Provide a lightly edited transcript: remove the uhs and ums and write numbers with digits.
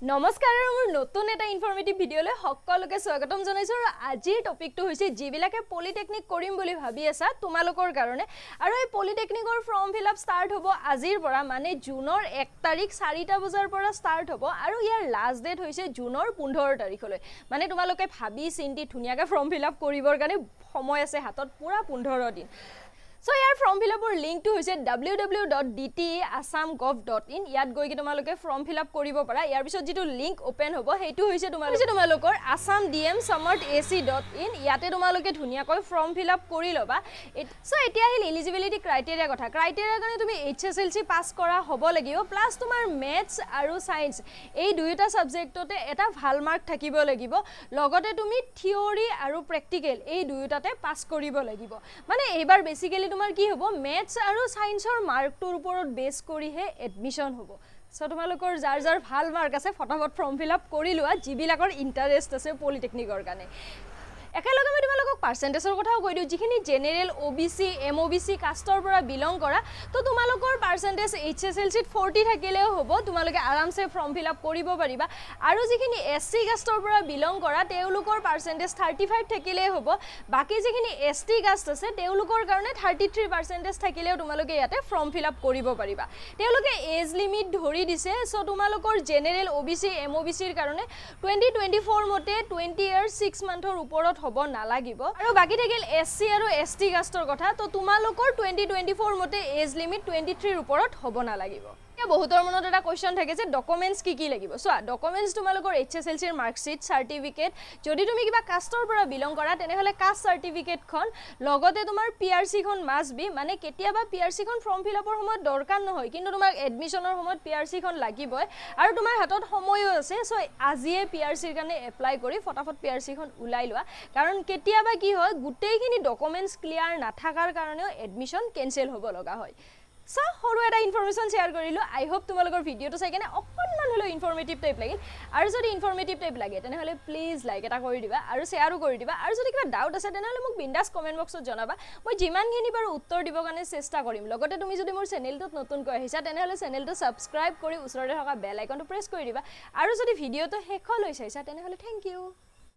নমস্কাৰ মোৰ নতুন এটা ইনফৰমেটিভ ভিডিঅ'লৈ সকলোকে স্বাগতম জনাইছো আৰু আজিৰ টপিকটো হৈছে যিবিলাকে পলিটেকনিক কৰিম বুলি ভাবি আছা তোমালোকৰ কাৰণে আৰু এই পলিটেকনিকৰ ফৰ্ম ফিলআপ ষ্টাৰ্ট হ'ব আজিৰ পৰা মানে জুনৰ 1 তাৰিখ 4টা বজাৰ পৰা ষ্টাৰ্ট হ'ব আৰু ইয়াৰ লাষ্ট ডেট হৈছে জুনৰ 15 তাৰিখলৈ মানে তোমালোকে ভাবি চিন্তি ধুনিয়াকৈ ফৰ্ম ফিলআপ কৰিবৰ কাৰণে সময় আছে হাতত পুৰা 15 দিন So यार फॉर्म फिलअपर लिंक तो होइसे www.dteassam.gov.in यात गई कि তোমালোকে ফর্ম ফিলআপ কৰিব পাৰা ইয়াৰ পিছত যেটো লিংক ওপেন হ'ব হেতু হৈছে তোমালোকৰ assamdmsummertac.in ইয়াতে তোমালোকে ধুনিয়াকৈ ফৰ্ম ফিলআপ কৰি লবা সো এতিয়া আহিল এলিজিবিলিটি ক্ৰাইটেৰিয়া কথা ক্ৰাইটেৰিয়া কাৰণে তুমি এইচএসএলসি পাস কৰা হ'ব লাগিব প্লাস তোমাৰ ম্যাথছ আৰু সায়েন্স এই দুইটা সাবজেক্টতে এটা ভাল মাৰ্ক থাকিব লাগিব লগতে তুমি থিওৰি আৰু প্ৰ্যাকটিক্যাল এই দুইটাতে পাস কৰিব লাগিব মানে এইবাৰ বেসিক্যালি তোমাৰ কি হ'ব ম্যাথছ আৰু সায়েন্সৰ মাৰ্কটোৰ ওপৰত বেস কৰিহে এডমিশন হ'ব সো তোমালোকৰ যাৰ ভাল মাৰ্ক আছে ফটাফট ফৰ্ম ফিলআপ কৰি লোৱা যিবিলাকৰ ইন্টাৰেষ্ট আছে পলিটেকনিকৰ কাৰণে একেলগে মই তোমালোকক পাৰ্সেন্টেজৰ কথাও কৈ দিও যিখিনি জেনাৰেল ওবিসি এমওবিসি কাষ্টৰ পৰা বিলং কৰা তো তোমালোকৰ পাৰ্সেন্টেজ এইচএসএলসিত 40 থাকিলেও হ'ব তোমালোকে আৰামছে ফৰ্ম ফিলআপ কৰিব পাৰিবা আৰু যিখিনি এসসি কাষ্টৰ পৰা বিলং কৰা তেওঁলোকৰ পাৰ্সেন্টেজ 35 থাকিলে হ'ব বাকি যিখিনি এসটি কাষ্ট আছে তেওঁলোকৰ কাৰণে 33% থাকিলেও তোমালোকে ইয়াতে ফৰ্ম ফিলআপ কৰিব পাৰিবা তেওঁলোকে এজ লিমিট ধৰি দিছে সো তোমালোকৰ জেনাৰেল ওবিসি এমওবিসিৰ কাৰণে 2024 মতে 20 ইয়াৰ্স 6 মান্থৰ ওপৰত হ'ব নালাগিব আৰু বাকি থাকিল এসসি আৰু এসটি কাষ্টৰ কথা তো তোমালোকৰ 2024 মতে এজ লিমিট 23 ৰ ওপৰত হ'ব নালাগিব বহুতৰ মনত এটা কোৱেশ্চন থাকে যে ডকুমেন্টস কি লাগিব সো ডকুমেন্টস তোমালোকৰ এইচএসএলসি ৰ মাৰ্কশিট সাৰ্টিফিকেট যদি তুমি কিবা কাষ্টৰ পৰা বিলং কৰা তেনেহলে কাষ্ট সাৰ্টিফিকেট খন লগতে তোমাৰ পিআৰসি খন মাস্ট বি মানে কেতিয়াবা পিআৰসি খন ফৰ্ম ফিলআপৰ সময়ত দৰকাৰ নহয় কিন্তু তোমাক এডমিশনৰ সময়ত পিআৰসি খন লাগিবই আৰু তোমাৰ হাতত সময়ও আছে সো আজিয়ে পিআৰসি ৰ কাৰণে এপ্লাই কৰি ফটাফট পিআৰসি খন উলাই লোৱা কাৰণ কেতিয়াবা কি হয় গুটেইখিনি ডকুমেন্টস ক্লিয়াৰ নাথাকাৰ কাৰণেও এডমিশন কেনসেল হ'ব লগা হয় সো হৰু এটা ইনফৰমেশন শেয়াৰ কৰিলো আই হোপ তোমালোকৰ ভিডিওটো চাই কেনে অকনমান হলো ইনফৰমেটিভ টাইপ লাগিল আৰু যদি ইনফৰমেটিভ টাইপ লাগে তেনেহলে প্লিজ লাইক এটা কৰি দিবা আৰু শেয়াৰো কৰি দিবা আৰু যদি কিবা ডাউট আছে তেনেহলে মোক বিন্দাস কমেন্ট বক্সত জনাবা মই যিমানখিনি বাৰু উত্তৰ দিব কাৰণে চেষ্টা কৰিম লগতে তুমি যদি মোৰ চেনেলটোত নতুনকৈ আহিছা তেনেহলে চেনেলটো সাবস্ক্ৰাইব কৰি ওচৰতে থকা বেল আইকনটো প্ৰেছ কৰি দিবা আৰু যদি ভিডিওটো শেষলৈ চাইছা তেনেহলে থ্যাংক ইউ